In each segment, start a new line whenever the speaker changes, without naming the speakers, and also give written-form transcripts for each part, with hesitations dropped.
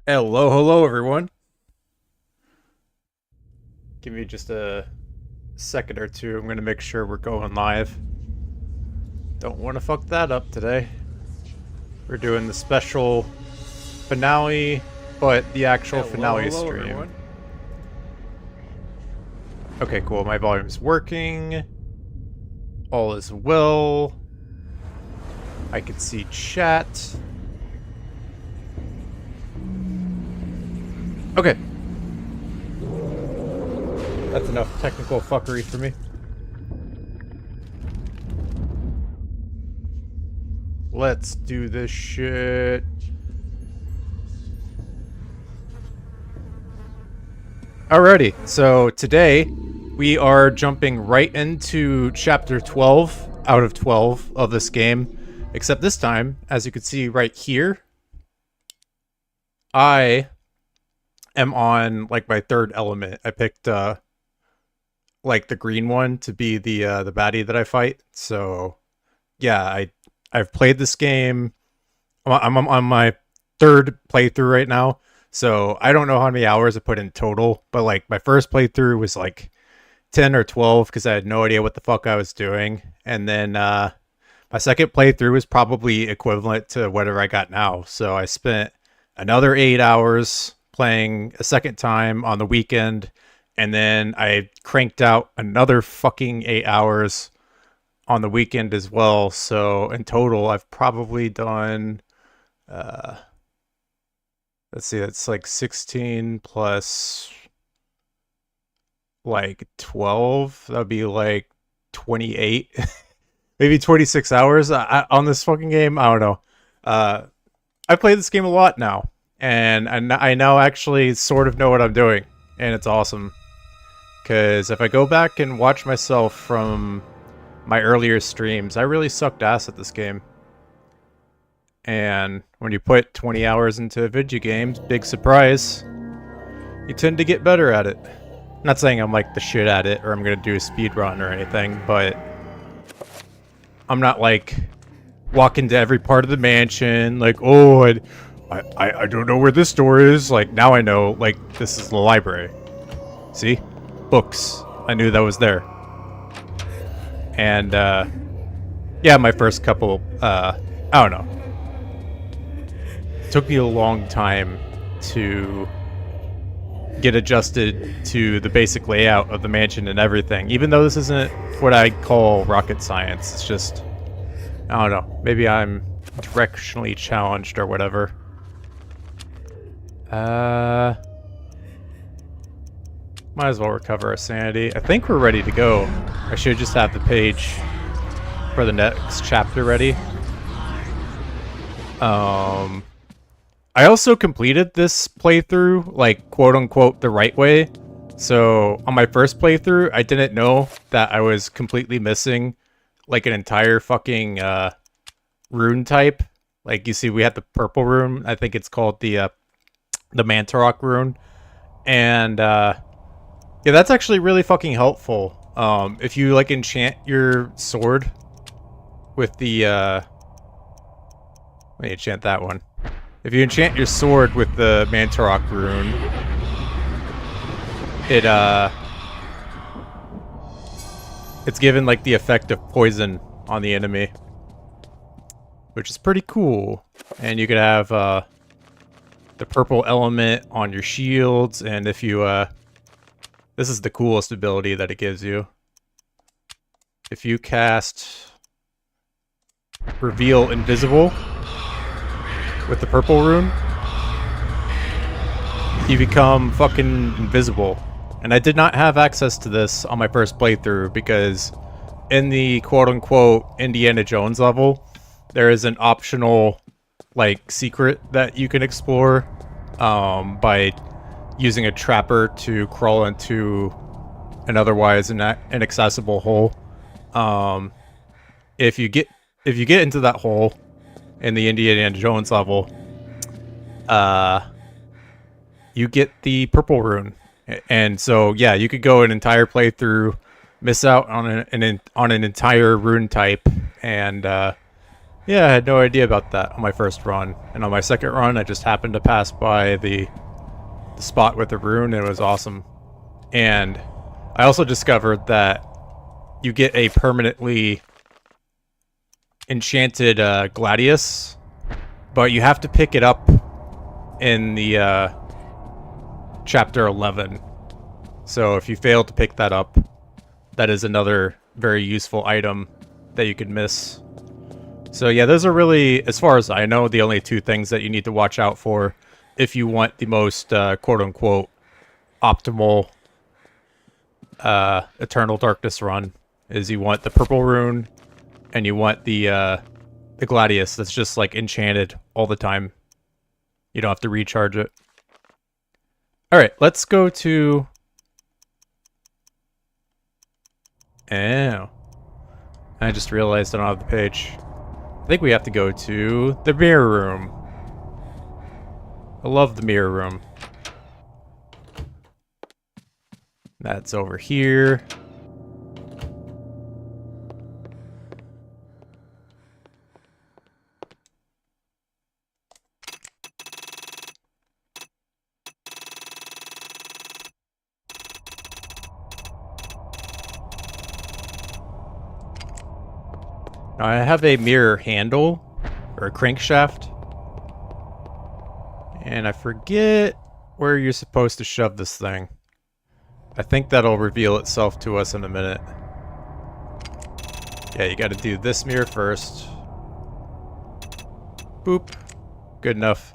Hello, everyone. Give me just a second or two. I'm going to make sure we're going live. Don't want to fuck that up today. We're doing the special finale, but the actual finale stream. Everyone. Okay, cool. My volume's working. All is well. I can see chat. Okay. That's enough technical fuckery for me. Let's do this shit. Alrighty, so today we are jumping right into chapter 12 out of 12 of this game. Except this time, as you can see right here, I am on like my third element. I picked like the green one to be the baddie that I fight. So yeah, I've played this game. I'm on my third playthrough right now. So I don't know how many hours I put in total, but like my first playthrough was like 10 or 12 because I had no idea what the fuck I was doing. And then my second playthrough was probably equivalent to whatever I got now. So I spent another 8 hours playing a second time on the weekend, and then I cranked out another fucking 8 hours on the weekend as well. So in total, I've probably done, let's see, that's like 16 plus like 12. That would be like 28, maybe 26 hours on this fucking game. I don't know. I played this game a lot now, and I now actually sort of know what I'm doing, and it's awesome. Because if I go back and watch myself from my earlier streams, I really sucked ass at this game. And when you put 20 hours into video games, big surprise, you tend to get better at it. I'm not saying I'm like the shit at it, or I'm going to do a speed run or anything, but I'm not like walking to every part of the mansion, like, oh, I don't know where this door is. Like, now I know, like, this is the library. See? Books. I knew that was there. And, yeah, my first couple, I don't know. It took me a long time to get adjusted to the basic layout of the mansion and everything. Even though this isn't what I call rocket science. It's just, I don't know. Maybe I'm directionally challenged or whatever. Might as well recover our sanity. I think we're ready to go. I should just have the page for the next chapter ready. I also completed this playthrough, like, quote-unquote, the right way. So, on my first playthrough, I didn't know that I was completely missing, like, an entire fucking, rune type. Like, you see, we had the purple rune. I think it's called the Mantarok rune. And, yeah, that's actually really fucking helpful. If you, like, enchant your sword with the, let me enchant that one. If you enchant your sword with the Mantarok rune, it's given, like, the effect of poison on the enemy, which is pretty cool. And you could have, the purple element on your shields, and if you, this is the coolest ability that it gives you. If you cast Reveal Invisible with the purple rune, you become fucking invisible. And I did not have access to this on my first playthrough because in the quote-unquote Indiana Jones level, there is an optional, like, secret that you can explore by using a trapper to crawl into an otherwise inaccessible hole. If you get into that hole in the Indiana Jones level, you get the purple rune, and so yeah, you could go an entire playthrough, miss out on an entire rune type, and Yeah, I had no idea about that on my first run. And on my second run, I just happened to pass by the spot with the rune, and it was awesome. And I also discovered that you get a permanently enchanted gladius, but you have to pick it up in the chapter 11. So if you fail to pick that up, that is another very useful item that you could miss. So yeah, those are really, as far as I know, the only two things that you need to watch out for if you want the most quote-unquote optimal Eternal Darkness run. Is you want the purple rune, and you want the gladius that's just like enchanted all the time. You don't have to recharge it. Alright, let's go to... Oh. I just realized I don't have the page. I think we have to go to the mirror room. I love the mirror room. That's over here. Now I have a mirror handle, or a crankshaft. And I forget where you're supposed to shove this thing. I think that'll reveal itself to us in a minute. Yeah, you gotta do this mirror first. Boop. Good enough.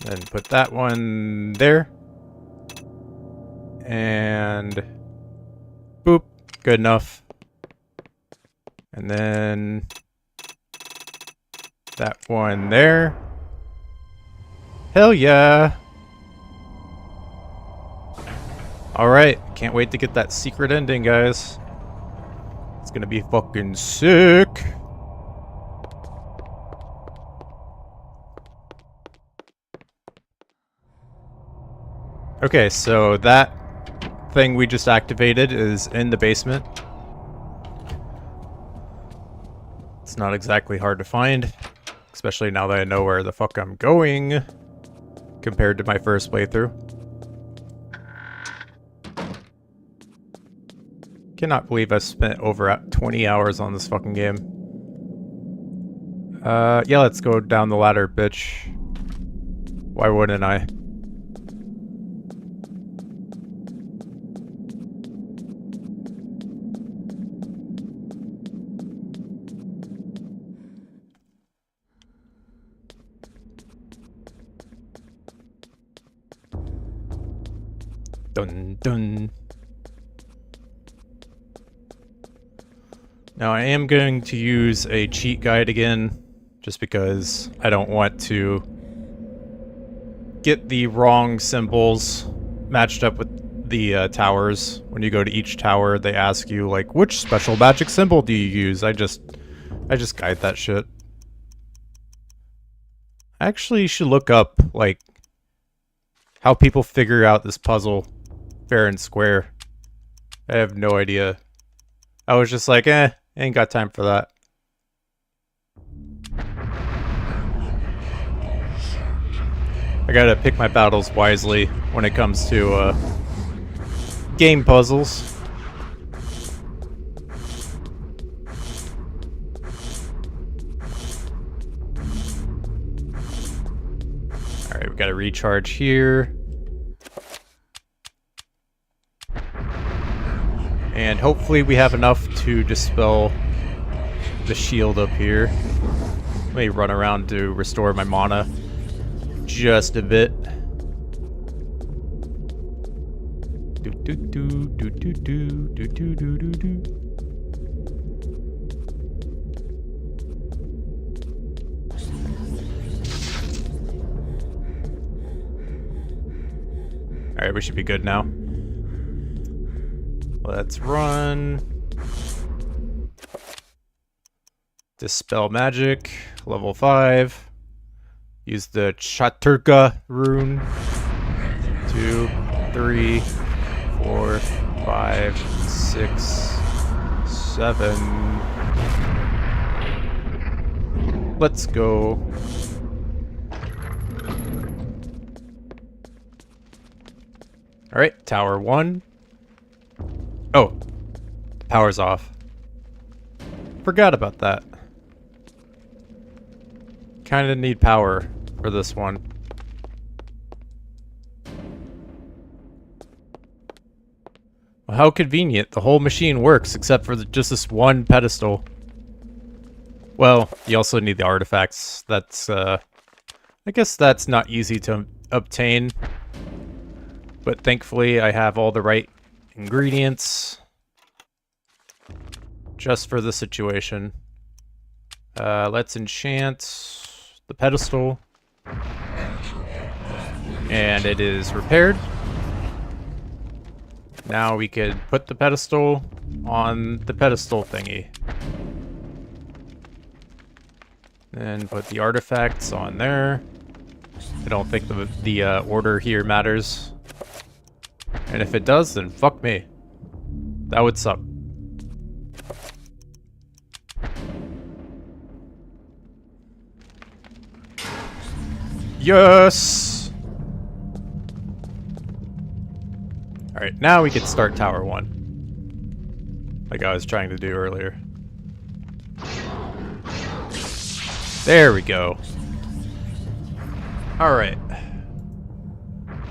Then put that one there. And... boop. Good enough. And then... that one there. Hell yeah! Alright, can't wait to get that secret ending, guys. It's gonna be fucking sick! Okay, so that thing we just activated is in the basement. It's not exactly hard to find, especially now that I know where the fuck I'm going compared to my first playthrough. Cannot believe I spent over 20 hours on this fucking game. Yeah, let's go down the ladder, bitch. Why wouldn't I? Dun dun. Now I am going to use a cheat guide again, just because I don't want to get the wrong symbols matched up with the towers. When you go to each tower, they ask you, like, which special magic symbol do you use? I just guide that shit. I actually should look up, like, how people figure out this puzzle fair and square. I have no idea. I was just like, ain't got time for that. I gotta pick my battles wisely when it comes to game puzzles. Alright, we gotta recharge here. And hopefully we have enough to dispel the shield up here. Let me run around to restore my mana just a bit. Do do do do do do do do do do do. Alright, we should be good now. Let's run. Dispel magic, level 5. Use the Chaturga rune. 2, 3, 4, 5, 6, 7. Let's go. Alright, tower 1. Oh, power's off. Forgot about that. Kinda need power for this one. Well, how convenient. The whole machine works except for just this one pedestal. Well, you also need the artifacts. That's, I guess that's not easy to obtain. But thankfully, I have all the right ingredients just for the situation. Let's enchant the pedestal. And it is repaired. Now we could put the pedestal on the pedestal thingy. And put the artifacts on there. I don't think the order here matters. And if it does, then fuck me. That would suck. Yes! Alright, now we can start Tower 1. Like I was trying to do earlier. There we go. Alright.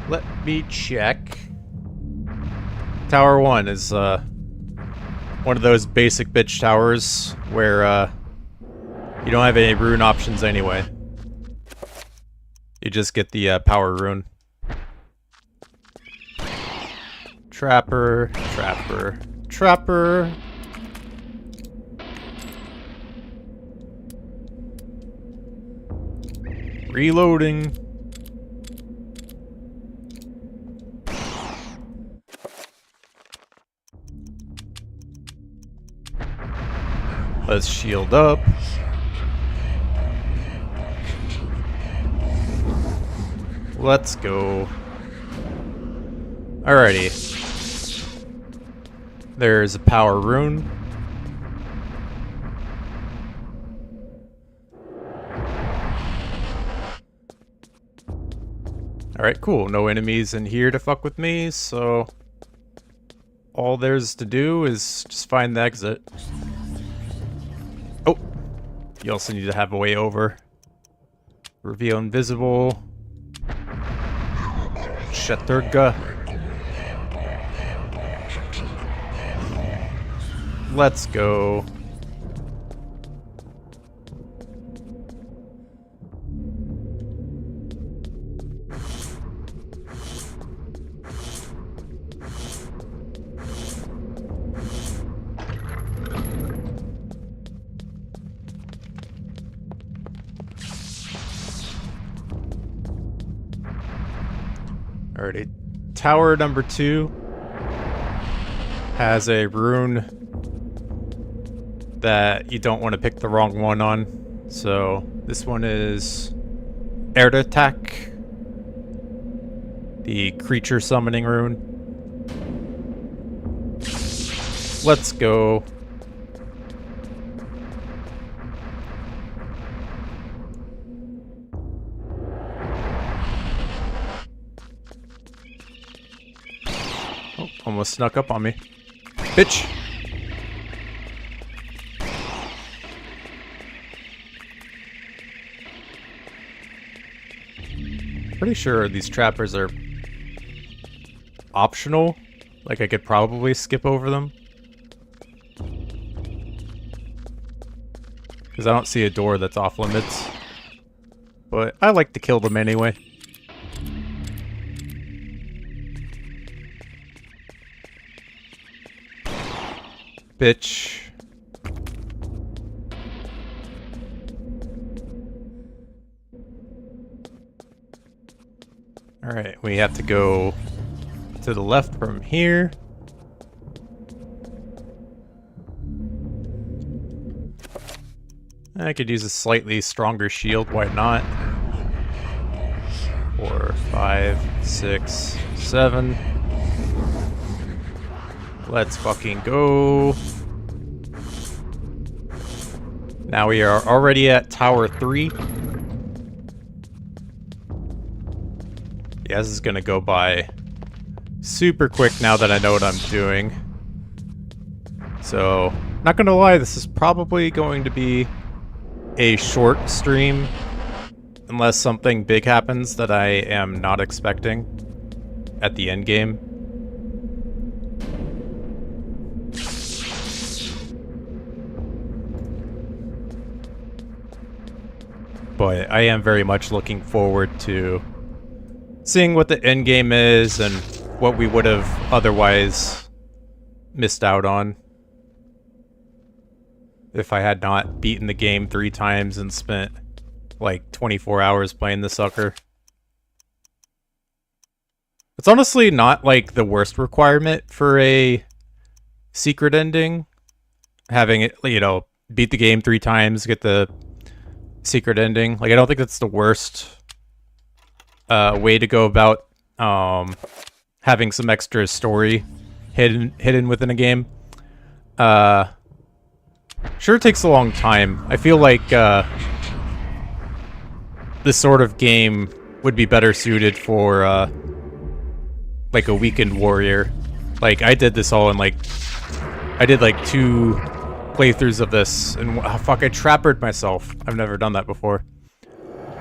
Let me check. Tower 1 is one of those basic bitch towers where you don't have any rune options anyway. You just get the power rune. Trapper, trapper, trapper. Reloading. Let's shield up. Let's go. Alrighty. There's a power rune. Alright, cool. No enemies in here to fuck with me, so all there's to do is just find the exit. Oh! You also need to have a way over. Reveal invisible. Shaturga. Let's go. Alrighty. Tower number 2 has a rune that you don't want to pick the wrong one on. So this one is Air Attack, the creature summoning rune. Let's go. Oh, almost snuck up on me. Bitch! Pretty sure these trappers are optional. Like I could probably skip over them. Because I don't see a door that's off limits. But I like to kill them anyway. Bitch. Alright, we have to go to the left from here. I could use a slightly stronger shield, why not? 4, 5, 6, 7. Let's fucking go. Now we are already at Tower 3. Yeah, this is gonna go by super quick now that I know what I'm doing. So, not gonna lie, this is probably going to be a short stream. Unless something big happens that I am not expecting at the end game. But I am very much looking forward to seeing what the end game is and what we would have otherwise missed out on if I had not beaten the game 3 times and spent like 24 hours playing the sucker. It's honestly not like the worst requirement for a secret ending. Having it, you know, beat the game 3 times, get the secret ending. Like, I don't think that's the worst way to go about having some extra story hidden within a game. Sure, it takes a long time. I feel like this sort of game would be better suited for like a weekend warrior. Like, I did this all in like, I did like 2 playthroughs of this, and fuck, I trappered myself. I've never done that before.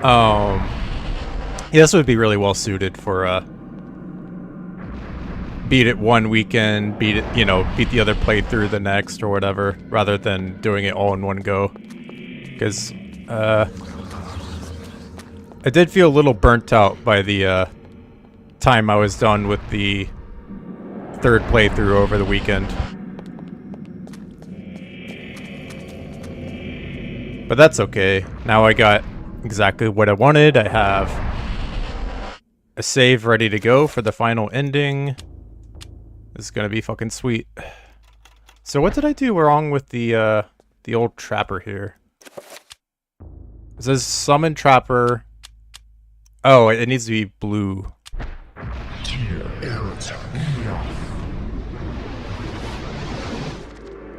Yeah, this would be really well suited for beat it one weekend, beat it, you know, beat the other playthrough the next or whatever, rather than doing it all in one go. Because I did feel a little burnt out by the time I was done with the 3rd playthrough over the weekend. But that's okay. Now I got exactly what I wanted. I have a save ready to go for the final ending. This is gonna be fucking sweet. So what did I do wrong with the old trapper here? It says summon trapper. Oh, it needs to be blue.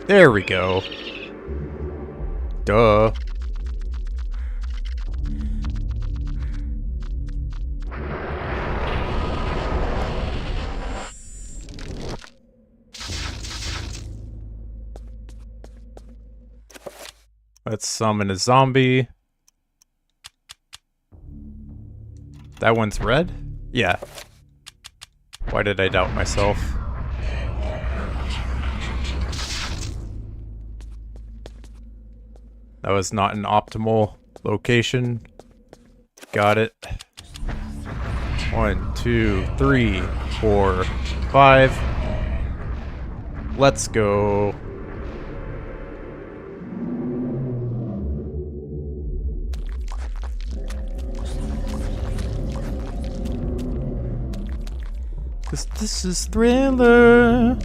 There we go. Duh. Let's summon a zombie. That one's red? Yeah. Why did I doubt myself? That was not an optimal location. Got it. 1, 2, 3, 4, 5. Let's go. Cause this is Thriller.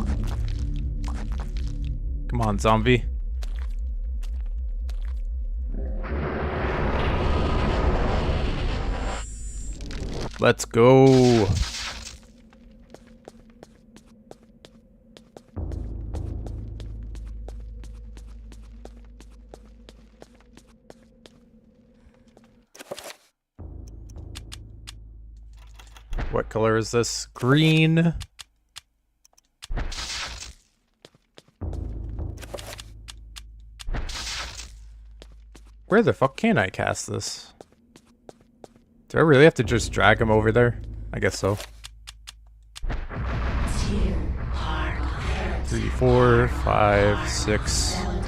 Come on, zombie. Let's go. What color is this? Green. Where the fuck can I cast this? Do I really have to just drag him over there? I guess so. 3, 4, 5, 6,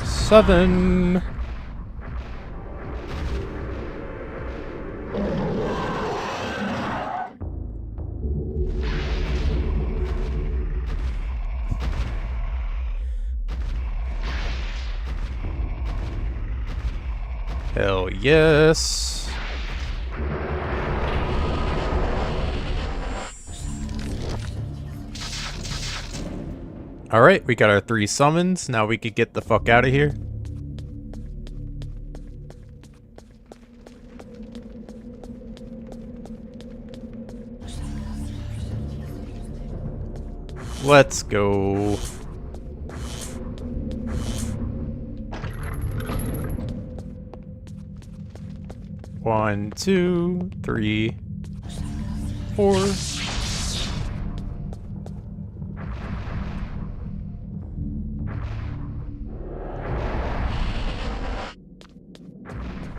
7. Hell yes. Alright, we got our 3 summons. Now we could get the fuck out of here. Let's go. 1, 2, 3, 4.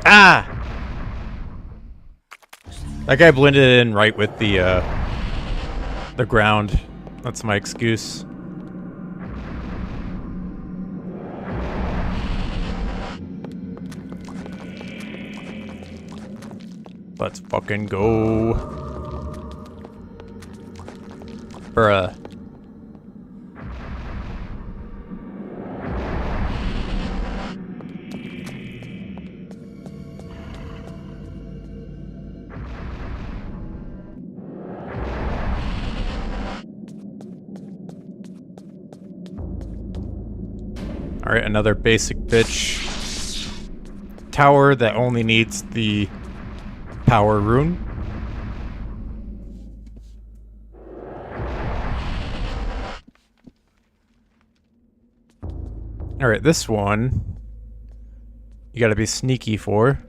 Ah! That guy blended in right with the ground. That's my excuse. Let's fucking go. Bruh. Alright, another basic bitch. Tower that only needs the power rune. Alright, this one you gotta be sneaky for.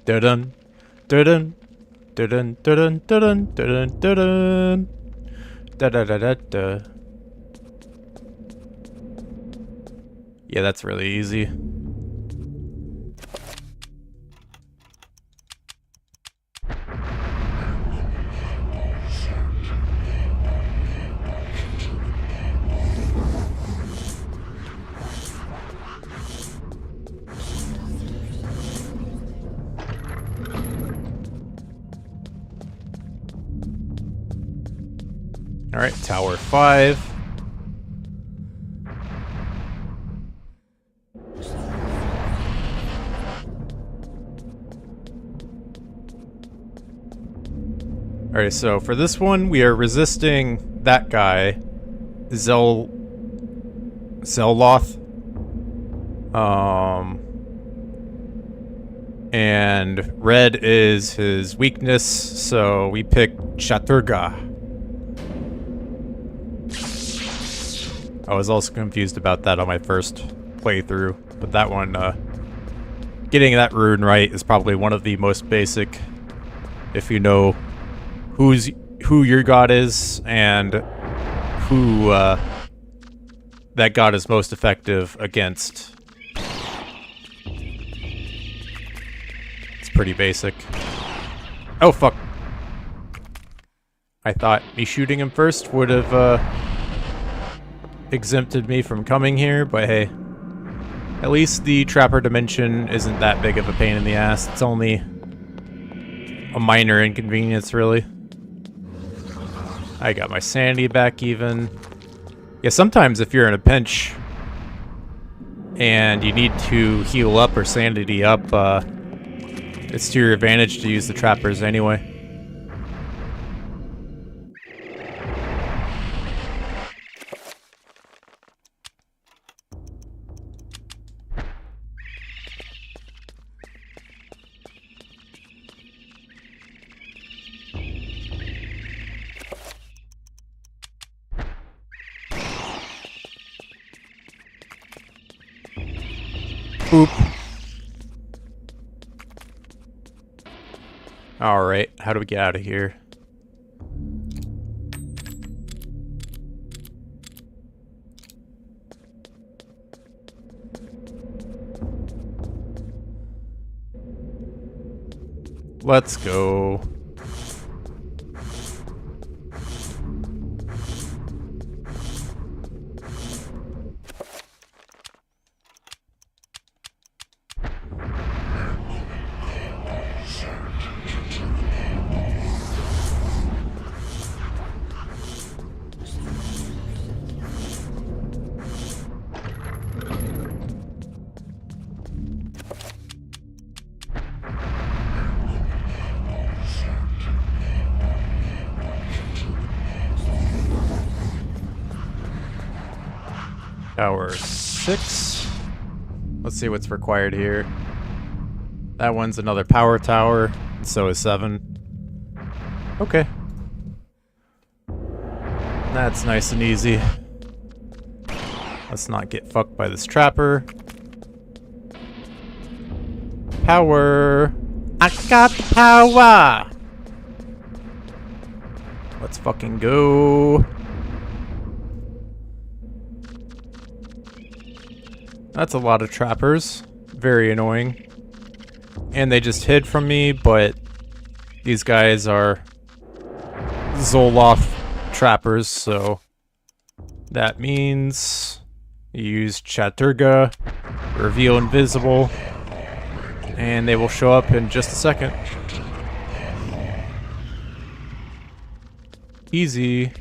Dun dun dun dun dun dun dun dun dun da da da da da. Yeah, that's really easy. Alright, Tower 5. Alright, so for this one, we are resisting that guy, Zelloth. And red is his weakness, so we pick Chaturga. I was also confused about that on my first playthrough, but that one, getting that rune right is probably one of the most basic, if you know who your god is and who that god is most effective against. It's pretty basic. Oh fuck. I thought me shooting him first would have exempted me from coming here, but hey. At least the Trapper Dimension isn't that big of a pain in the ass. It's only a minor inconvenience, really. I got my sanity back even. Yeah, sometimes if you're in a pinch and you need to heal up or sanity up, it's to your advantage to use the trappers anyway. Oop. Alright, how do we get out of here? Let's go. Tower 6. Let's see what's required here. That one's another power tower, and so is 7. Okay. That's nice and easy. Let's not get fucked by this trapper. Power! I got the power! Let's fucking go. That's a lot of trappers. Very annoying. And they just hid from me, but these guys are Zoloth trappers, so that means you use Chaturga, reveal invisible, and they will show up in just a second. Easy.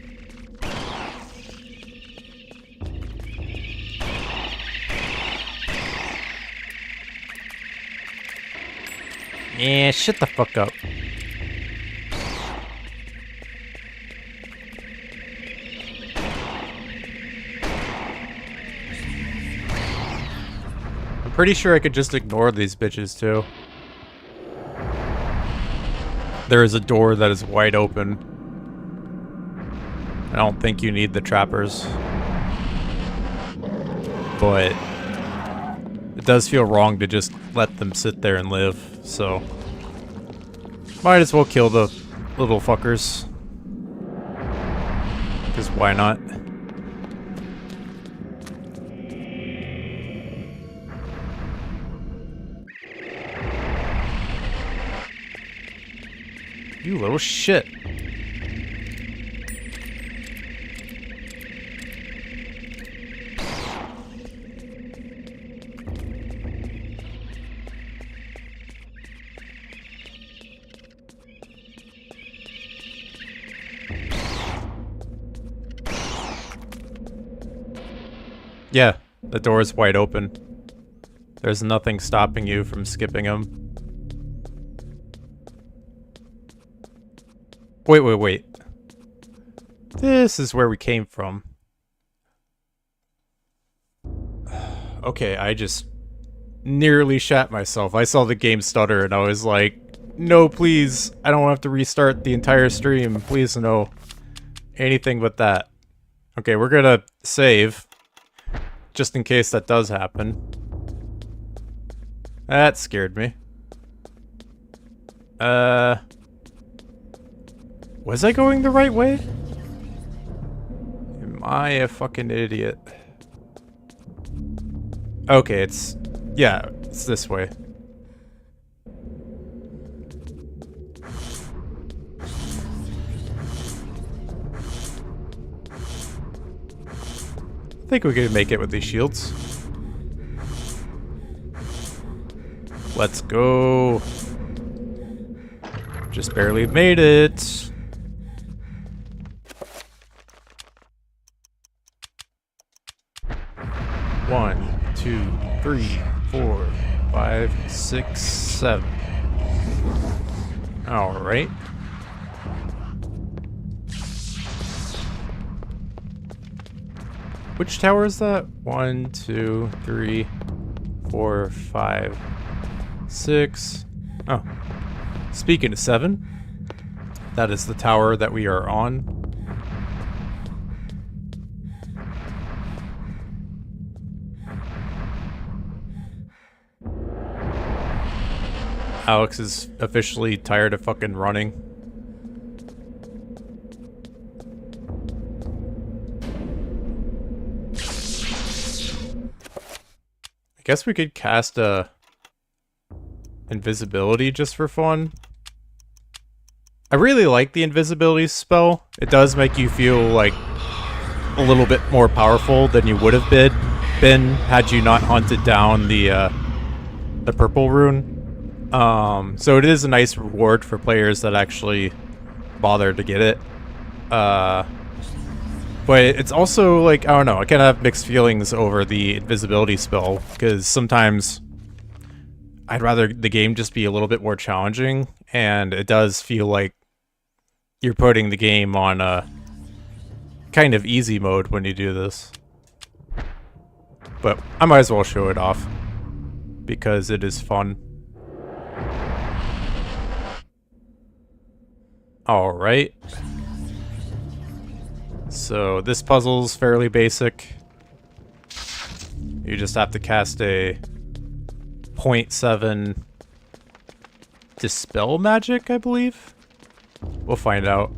Yeah, shut the fuck up. I'm pretty sure I could just ignore these bitches too. There is a door that is wide open. I don't think you need the trappers. But it does feel wrong to just let them sit there and live, so might as well kill the little fuckers. Because why not? You little shit. Yeah, the door is wide open. There's nothing stopping you from skipping them. Wait. This is where we came from. Okay, I just nearly shat myself. I saw the game stutter and I was like, no, please. I don't have to restart the entire stream. Please, no. Anything but that. Okay, we're gonna save. Just in case that does happen. That scared me. Was I going the right way? Am I a fucking idiot? Okay, it's this way. I think we can make it with these shields. Let's go. Just barely made it. One, 2, 3, 4, 5, 6, 7. All right. Which tower is that? 1, 2, 3, 4, 5, 6. Oh. Speaking of 7, that is the tower that we are on. Alex is officially tired of fucking running. I guess we could cast invisibility just for fun. I really like the invisibility spell. It does make you feel like a little bit more powerful than you would have been had you not hunted down the purple rune. So it is a nice reward for players that actually bother to get it. But it's also, like, I don't know, I kind of have mixed feelings over the invisibility spell, because sometimes I'd rather the game just be a little bit more challenging, and it does feel like you're putting the game on a kind of easy mode when you do this. But I might as well show it off, because it is fun. Alright. So this puzzle's fairly basic. You just have to cast a 0.7 Dispel magic, I believe? We'll find out.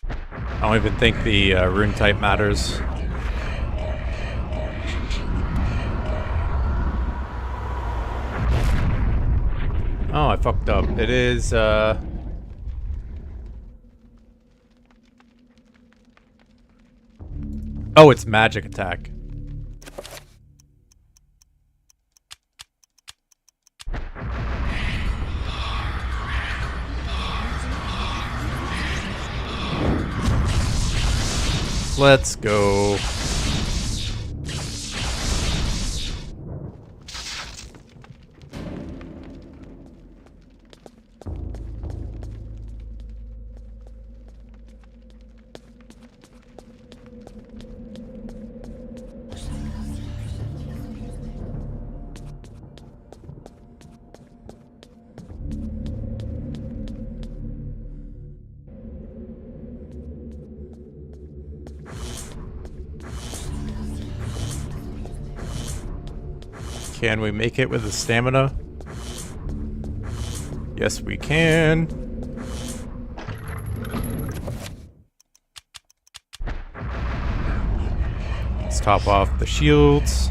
I don't even think the rune type matters. Oh, I fucked up. It is, oh, it's magic attack. Let's go. Can we make it with the stamina? Yes, we can. Let's top off the shields.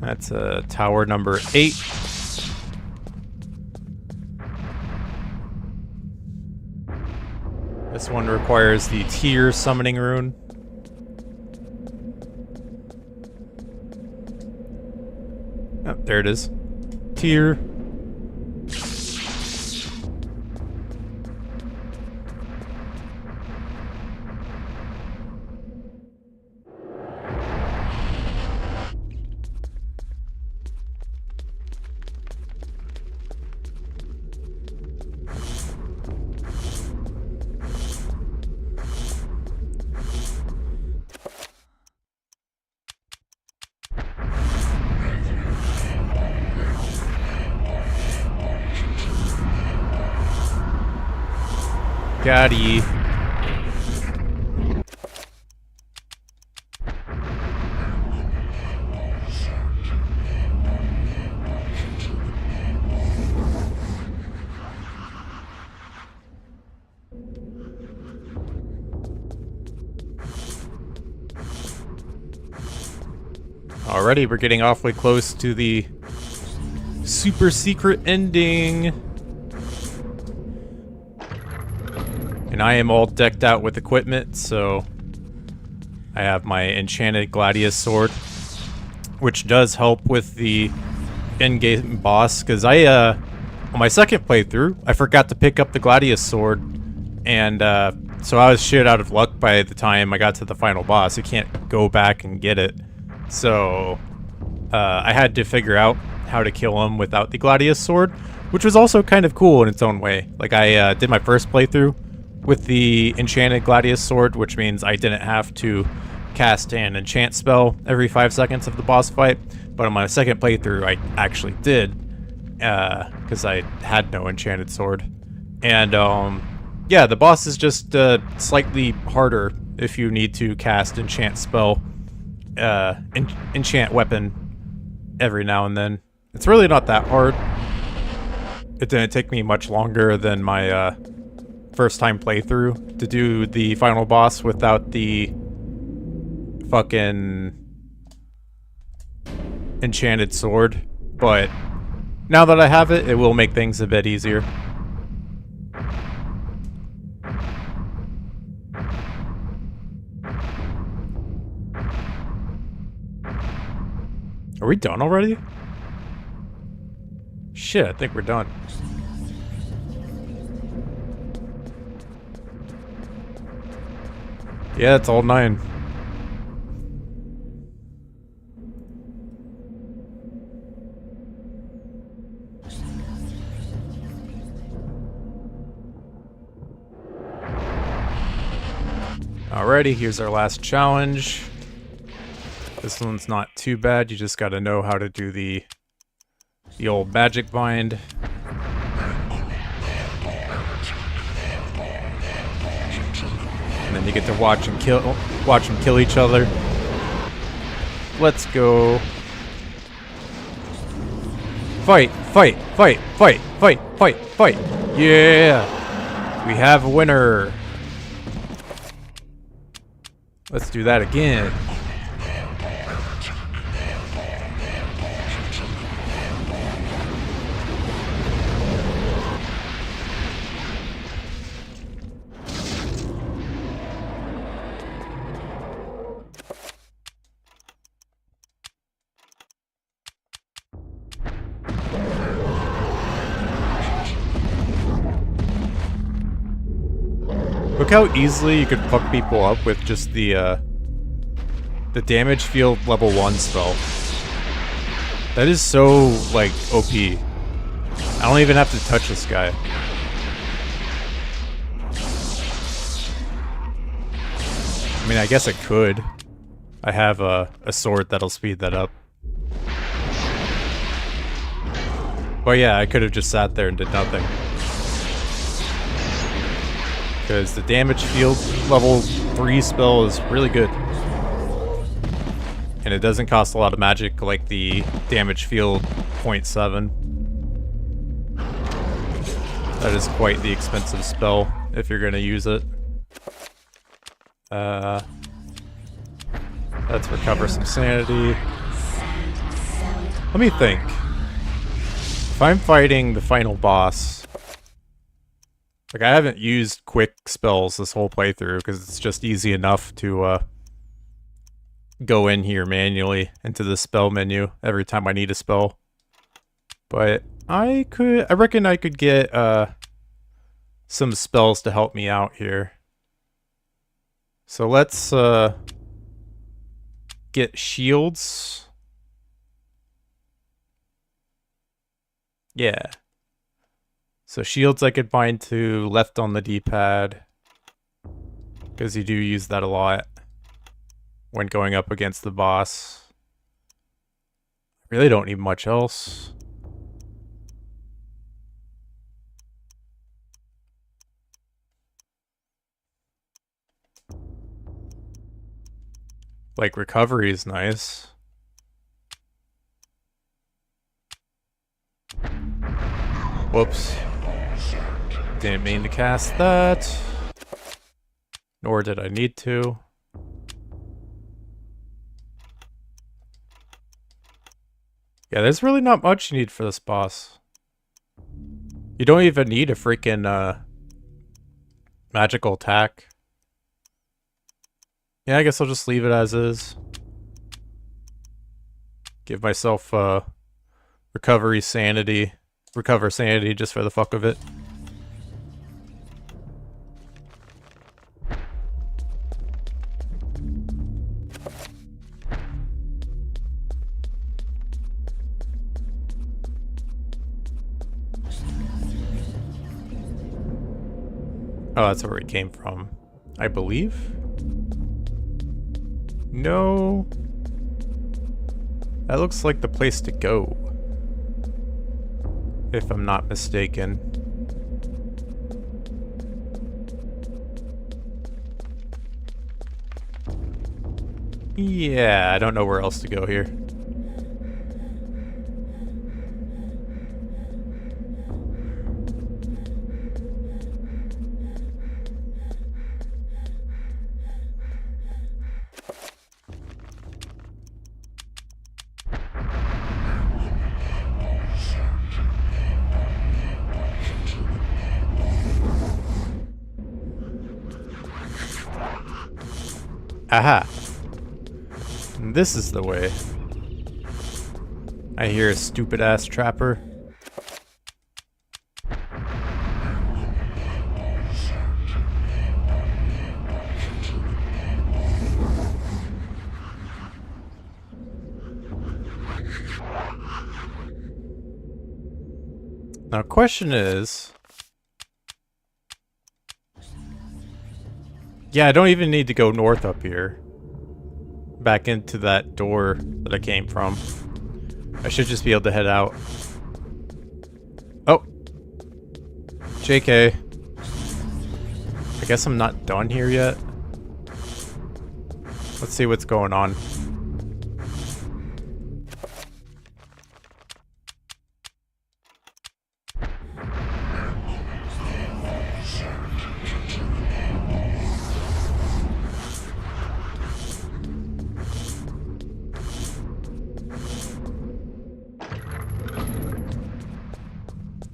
That's tower number 8. This one requires the tier summoning rune. Oh, there it is. Tier. Gotti. Alrighty, we're getting awfully close to the super secret ending. And I am all decked out with equipment, so I have my enchanted gladius sword, which does help with the in-game boss, because on my second playthrough, I forgot to pick up the gladius sword, and so I was shit out of luck by the time I got to the final boss. You can't go back and get it. So I had to figure out how to kill him without the gladius sword, which was also kind of cool in its own way. Like, I did my first playthrough with the enchanted gladius sword, which means I didn't have to cast an enchant spell every 5 seconds of the boss fight. But on my second playthrough, I actually did, because I had no enchanted sword. And yeah, the boss is just slightly harder if you need to cast enchant spell, enchant weapon every now and then. It's really not that hard. It didn't take me much longer than my first time playthrough to do the final boss without the fucking enchanted sword, but now that I have it, it will make things a bit easier. Are we done already? Shit, I think we're done. Yeah, it's all 9. Alrighty, here's our last challenge. This one's not too bad. You just gotta know how to do the old magic bind. And then you get to watch them kill each other. Let's go. Fight, fight, fight, fight, fight, fight, fight. Yeah! We have a winner. Let's do that again. Look how easily you could fuck people up with just the damage field level 1 spell. That is so, like, OP. I don't even have to touch this guy. I mean, I guess I could. I have a sword that'll speed that up. But yeah, I could have just sat there and did nothing. Because the damage field level 3 spell is really good. And it doesn't cost a lot of magic like the damage field 0.7. That is quite the expensive spell if you're going to use it. Let's recover some sanity. Let me think. If I'm fighting the final boss... Like, I haven't used quick spells this whole playthrough because it's just easy enough to go in here manually into the spell menu every time I need a spell. But I reckon I could get some spells to help me out here. So let's get shields. Yeah. So shields I could bind to left on the D-pad, because you do use that a lot when going up against the boss. Really don't need much else. Like, recovery is nice. Whoops. Didn't mean to cast that. Nor did I need to. Yeah, there's really not much you need for this boss. You don't even need a freaking magical attack. Yeah, I guess I'll just leave it as is. Give myself recover sanity just for the fuck of it. Oh, that's where it came from, I believe? No. That looks like the place to go. If I'm not mistaken. Yeah, I don't know where else to go here. Aha! This is the way. I hear a stupid-ass trapper. Now, question is... Yeah, I don't even need to go north up here. Back into that door that I came from. I should just be able to head out. Oh! JK. I guess I'm not done here yet. Let's see what's going on.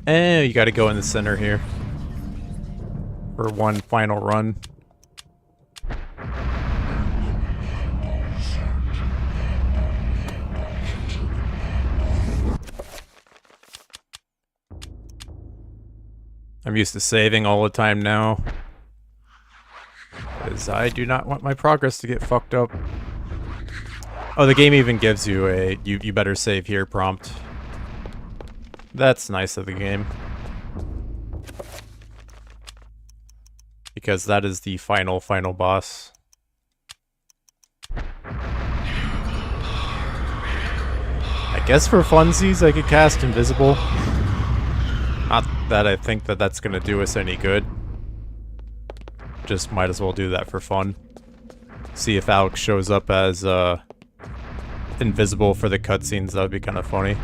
You gotta go in the center here for one final run. I'm used to saving all the time now, because I do not want my progress to get fucked up. Oh, the game even gives you a you better save here prompt. That's nice of the game. Because that is the final boss. I guess for funsies I could cast Invisible. Not that I think that that's gonna do us any good. Just might as well do that for fun. See if Alex shows up as invisible for the cutscenes. That would be kind of funny.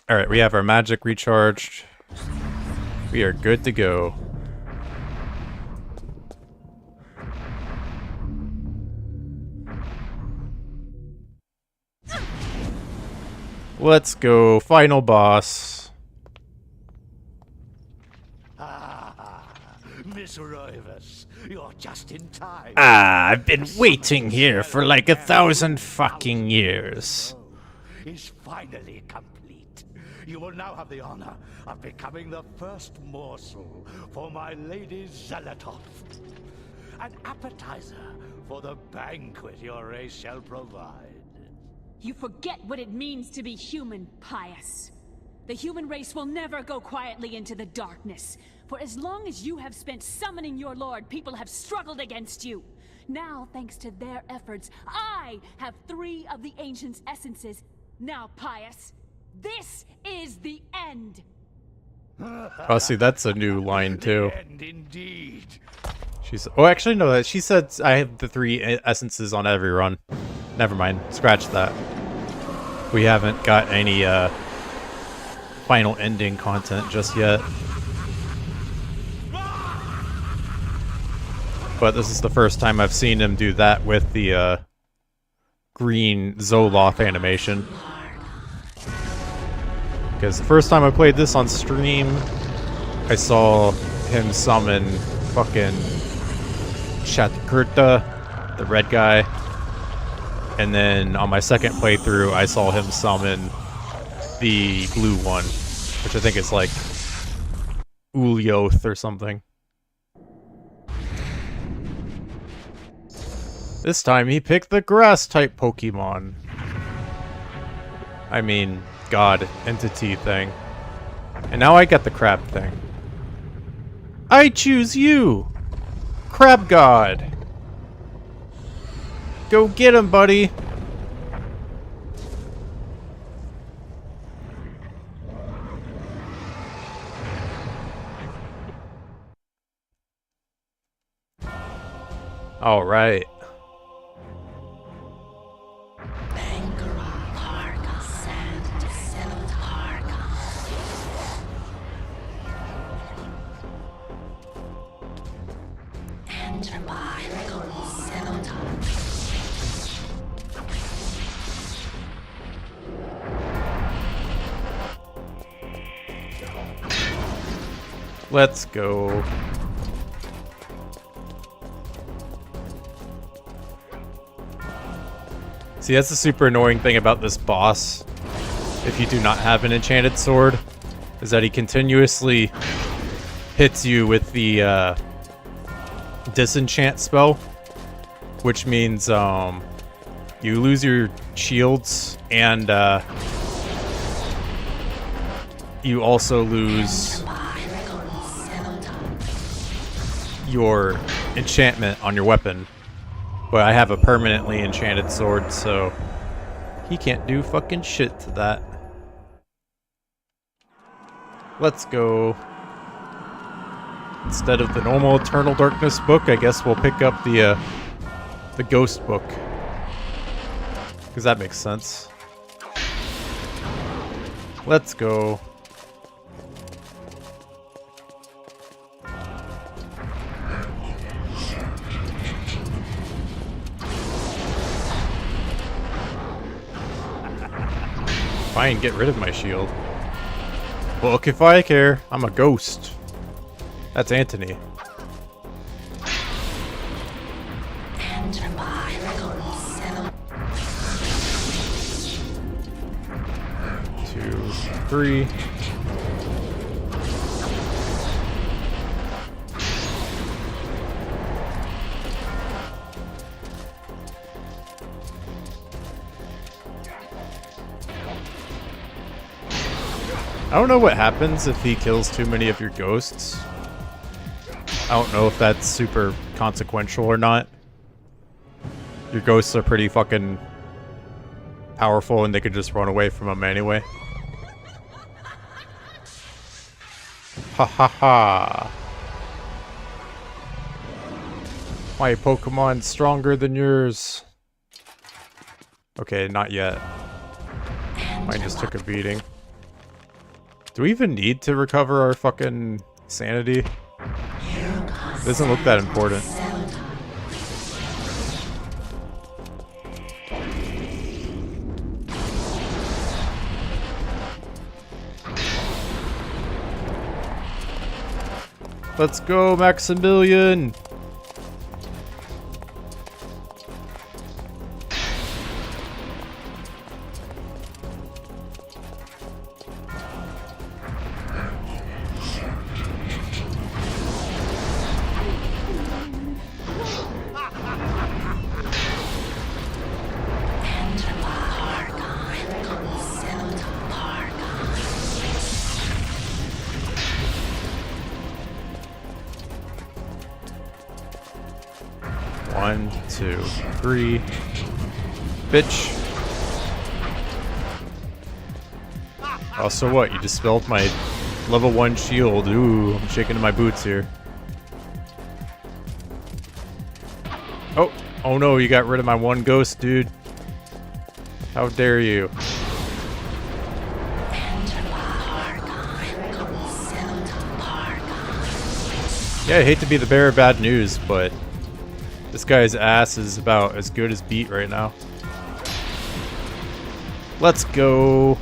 Alright, we have our magic recharged. We are good to go. Let's go, final boss.
Miss Rivers, you're just in time.
I've been waiting here for like 1,000 fucking years.
Is finally complete. You will now have the honor of becoming the first morsel for my lady Zelototh. An appetizer for the banquet your race shall provide.
You forget what it means to be human, Pious. The human race will never go quietly into the darkness. For as long as you have spent summoning your lord, people have struggled against you. Now, thanks to their efforts, I have 3 of the Ancient's essences. Now, Pious, this is the end.
Oh, see, that's a new line too.
The end indeed.
She's. Oh, actually, no. She said I have the 3 essences on every run. Never mind. Scratch that. We haven't got any final ending content just yet. But this is the first time I've seen him do that with the green Zoloth animation. Because the first time I played this on stream, I saw him summon fucking Shatakurta, the red guy. And then on my second playthrough, I saw him summon the blue one, which I think is like Ulyoth or something. This time he picked the grass-type Pokemon. I mean, god, entity thing. And now I get the crab thing. I choose you! Crab God! Go get him, buddy! Alright. Let's go. See, that's the super annoying thing about this boss, if you do not have an enchanted sword, is that he continuously hits you with the disenchant spell, which means you lose your shields and you also lose your enchantment on your weapon. But I have a permanently enchanted sword, so he can't do fucking shit to that. Let's go. Instead of the normal Eternal Darkness book, I guess we'll pick up the Ghost book. Because that makes sense. Let's go. Fine, get rid of my shield. Look if I care. I'm a ghost. That's Anthony. Two, three. I don't know what happens if he kills too many of your ghosts. I don't know if that's super consequential or not. Your ghosts are pretty fucking powerful and they could just run away from them anyway. Ha ha ha. My Pokemon's stronger than yours. Okay, not yet. Mine just took a beating. Do we even need to recover our fucking sanity? It doesn't look that important. Let's go, Maximilian! One, two, three. Bitch. Oh, so what? You dispelled my level 1 shield. Ooh, I'm shaking in my boots here. Oh, oh no, you got rid of my one ghost, dude. How dare you? Yeah, I hate to be the bearer of bad news, but this guy's ass is about as good as beat right now. Let's go.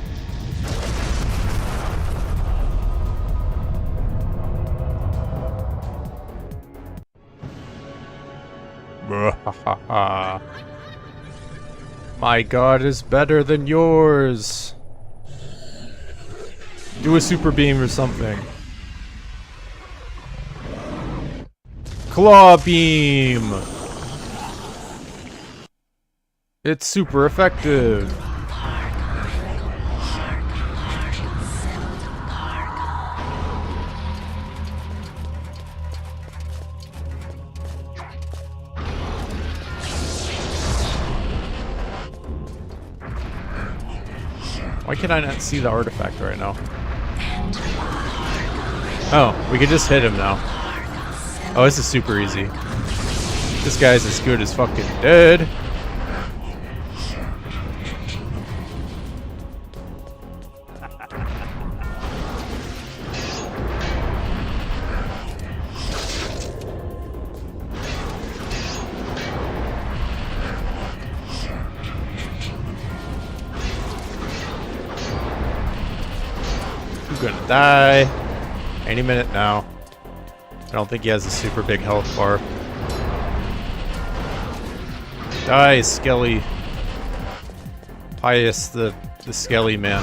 My god is better than yours. Do a super beam or something. Claw beam. It's super effective. Why can I not see the artifact right now? Oh, we could just hit him now. Oh, this is super easy. This guy's as good as fucking dead. You're gonna die any minute now. I don't think he has a super big health bar. Die, Skelly. Pius, the Skelly man.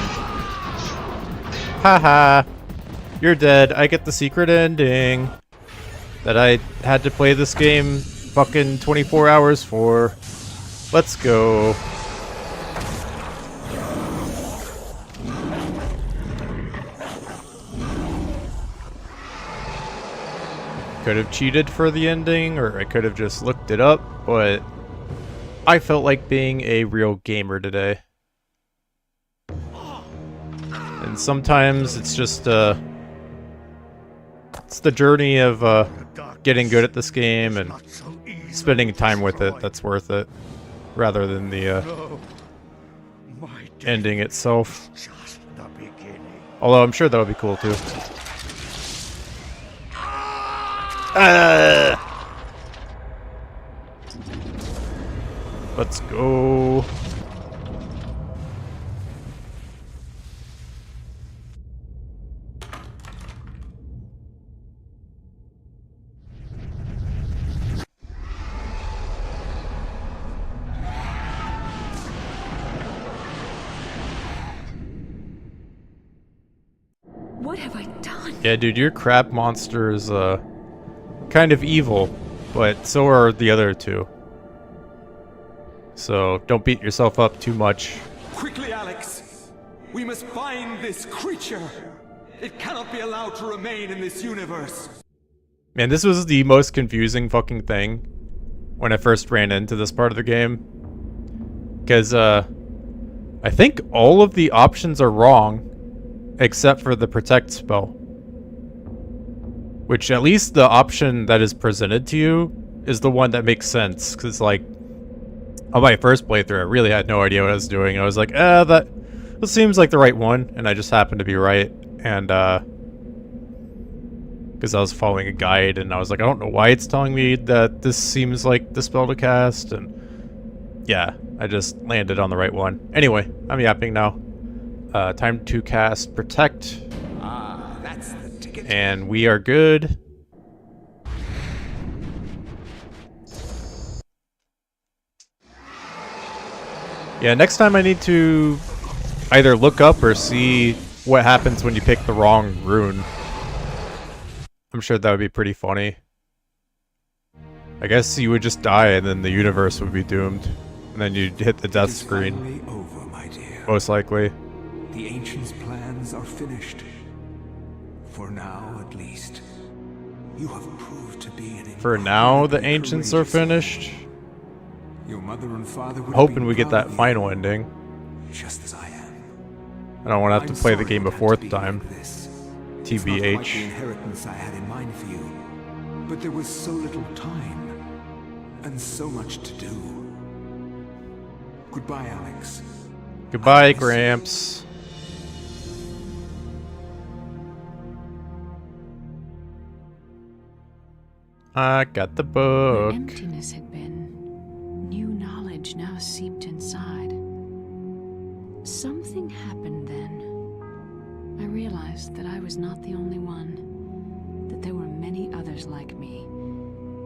Haha. You're dead. I get the secret ending that I had to play this game fucking 24 hours for. Let's go. Could have cheated for the ending, or I could have just looked it up, but I felt like being a real gamer today. And sometimes it's just It's the journey of getting good at this game and spending time with it that's worth it, rather than the ending itself. Although I'm sure that'll be cool too. Let's go.
What have I done?
Yeah, dude, your crab monster is kind of evil, but so are the other two. So don't beat yourself up too much.
Quickly, Alex! We must find this creature! It cannot be allowed to remain in this universe!
Man, this was the most confusing fucking thing when I first ran into this part of the game. Because, I think all of the options are wrong, except for the protect spell. Which, at least the option that is presented to you is the one that makes sense. Because, like, on my first playthrough, I really had no idea what I was doing. I was like, that seems like the right one. And I just happened to be right. And, because I was following a guide, and I was like, I don't know why it's telling me that this seems like the spell to cast. And, yeah, I just landed on the right one. Anyway, I'm yapping now. Time to cast Protect.
That's the ticket.
And we are good. Yeah, next time I need to either look up or see what happens when you pick the wrong rune. I'm sure that would be pretty funny. I guess you would just die and then the universe would be doomed. And then you'd hit the death screen.
Finally over, my dear.
Most likely.
The Ancients' plans are finished. For now, at least. You have proved to be an
For now, the
incredibly
Ancients are
courageous
finished.
man. Your mother and father would
Hoping
be
we get
proud
that
of
final
you,
ending.
just as I am.
I don't want to have
I'm
to play the
sorry
game a
it had to
fourth
be
time.
like this. It's not quite the
TBH.
inheritance I had in mind for you, but there was so little time and so much to do. Goodbye, Alex.
Goodbye, Gramps. I got the
Where
book.
emptiness had been, new knowledge now seeped inside. Something happened then. I realized that I was not the only one, that there were many others like me,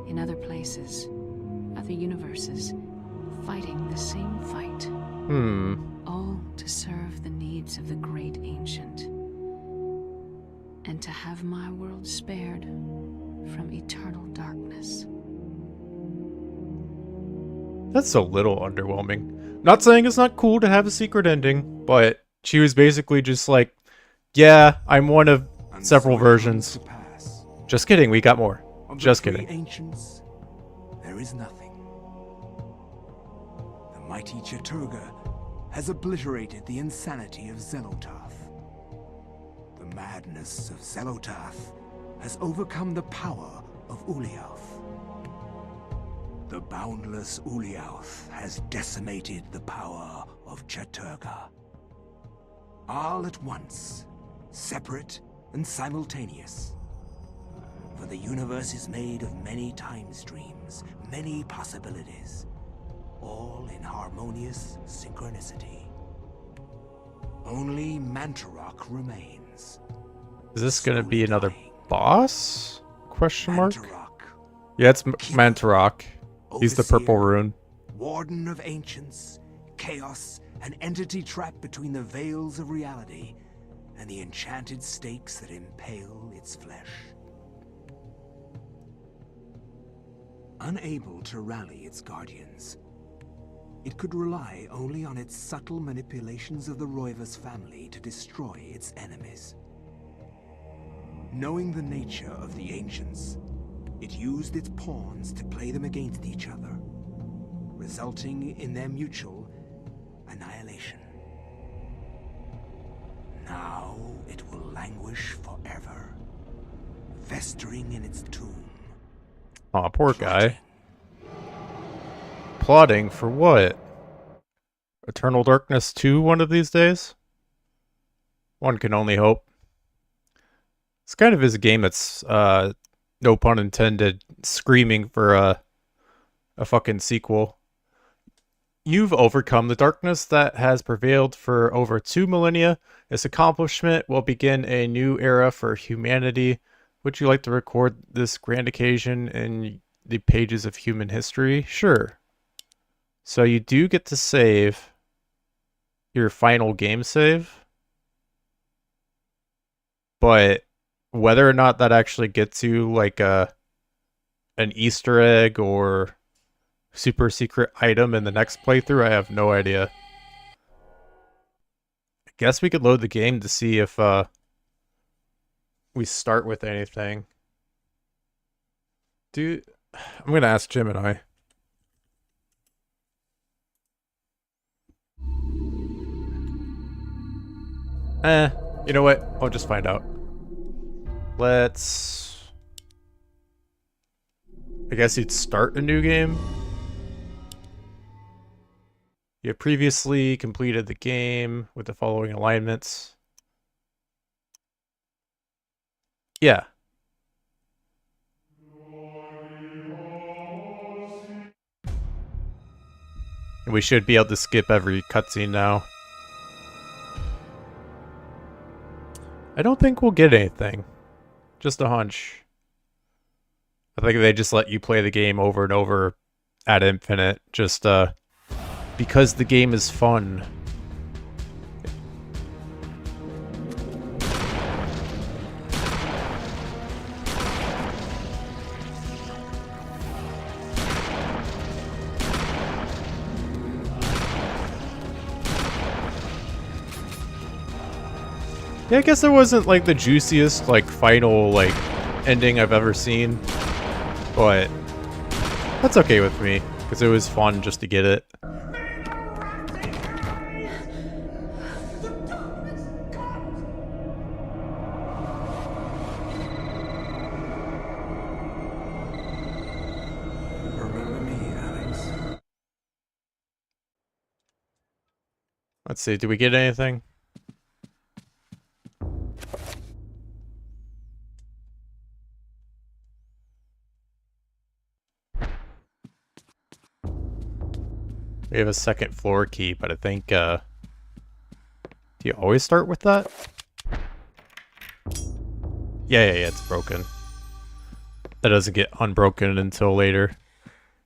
in other places, other universes, fighting the same fight. All to serve the needs of the great ancient, and to have my world spared from eternal darkness.
That's a little underwhelming. Not saying it's not cool to have a secret ending, but she was basically just like, yeah, I'm one of several versions. Just kidding, we got more. Just kidding.
Ancients, there is nothing. The mighty Chaturga has obliterated the insanity of Xelotath. The madness of Xelotath has overcome the power of Uliauth. The boundless Uliauth has decimated the power of Chaturga. All at once, separate and simultaneous. For the universe is made of many time streams, many possibilities, all in harmonious synchronicity. Only Mantarok remains.
Is this gonna be
slowly
another
dying.
boss? Question mark?
Mantarok,
Yeah, it's Mantarok. He's the purple
Overseer,
rune.
Warden of Ancients, chaos, an entity trapped between the veils of reality and the enchanted stakes that impale its flesh. Unable to rally its guardians, it could rely only on its subtle manipulations of the Roivas family to destroy its enemies. Knowing the nature of the Ancients, it used its pawns to play them against each other, resulting in their mutual annihilation. Now it will languish forever, festering in its tomb.
Aw, poor guy. Plotting for what? Eternal Darkness 2 one of these days? One can only hope. This kind of is a game that's, no pun intended, screaming for a fucking sequel. You've overcome the darkness that has prevailed for over 2 millennia. This accomplishment will begin a new era for humanity. Would you like to record this grand occasion in the pages of human history? Sure. So you do get to save your final game save, but whether or not that actually gets you like an Easter egg or super secret item in the next playthrough, I have no idea. I guess we could load the game to see if we start with anything. Dude, I'm gonna ask Gemini. You know what? I'll just find out. Let's... I guess you'd start a new game. You have previously completed the game with the following alignments. Yeah. And we should be able to skip every cutscene now. I don't think we'll get anything. Just a hunch. I think they just let you play the game over and over ad infinite, just because the game is fun. Yeah, I guess it wasn't like the juiciest, like, final, like, ending I've ever seen. But that's okay with me, because it was fun just to get it.
Remember me, Alex.
Let's see, did we get anything? We have a second floor key, but I think, do you always start with that? Yeah, it's broken. That doesn't get unbroken until later.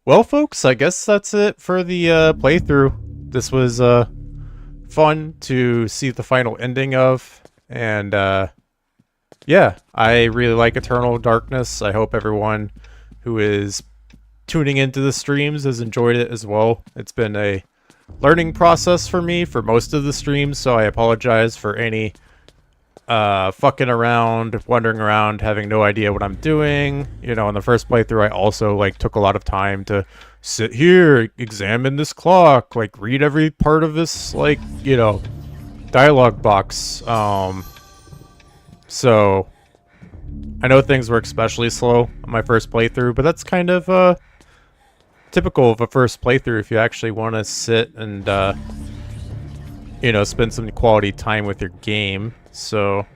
Well, folks, I guess that's it for the playthrough. This was fun to see the final ending of, and yeah, I really like Eternal Darkness. I hope everyone who is tuning into the streams has enjoyed it as well. It's been a learning process for me for most of the streams, so I apologize for any fucking around, wandering around, having no idea what I'm doing. You know, in the first playthrough, I also like took a lot of time to sit here, examine this clock, like read every part of this, like, you know, dialogue box. So I know things were especially slow on my first playthrough, but that's kind of typical of a first playthrough if you actually want to sit and you know, spend some quality time with your game. So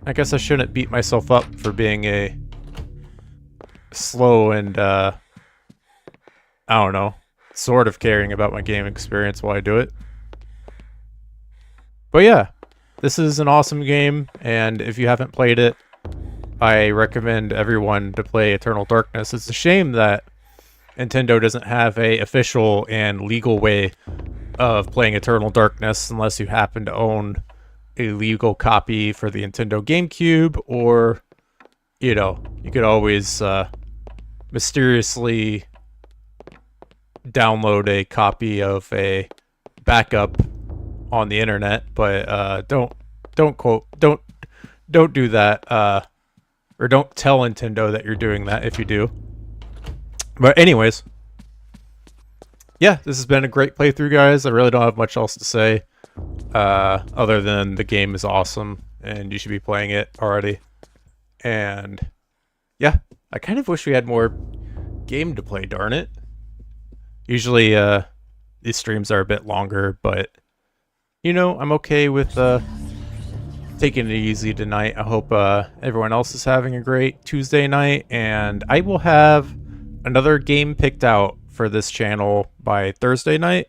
I guess I shouldn't beat myself up for being a slow and I don't know, sort of caring about my game experience while I do it. But yeah, this is an awesome game, and if you haven't played it, I recommend everyone to play Eternal Darkness. It's a shame that Nintendo doesn't have a official and legal way of playing Eternal Darkness unless you happen to own a legal copy for the Nintendo GameCube, or, you know, you could always mysteriously download a copy of a backup on the internet, but don't do that, or don't tell Nintendo that you're doing that if you do. But anyways, yeah, this has been a great playthrough, guys. I really don't have much else to say, other than the game is awesome and you should be playing it already. And yeah, I kind of wish we had more game to play, darn it. Usually these streams are a bit longer, but you know, I'm okay with taking it easy tonight. I hope everyone else is having a great Tuesday night, and I will have another game picked out for this channel by Thursday night.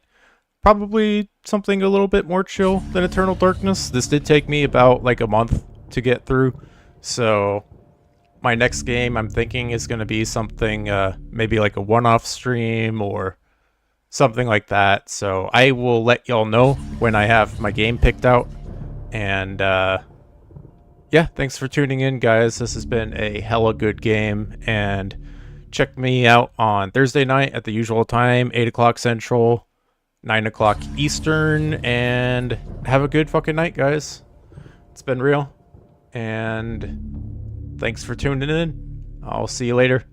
Probably something a little bit more chill than Eternal Darkness. This did take me about like a month to get through, so my next game I'm thinking is going to be something maybe like a one-off stream or something like that. So I will let y'all know when I have my game picked out. And yeah, thanks for tuning in, guys. This has been a hella good game, and check me out on Thursday night at the usual time, 8 o'clock Central, 9 o'clock Eastern, and have a good fucking night, guys. It's been real, and thanks for tuning in. I'll see you later.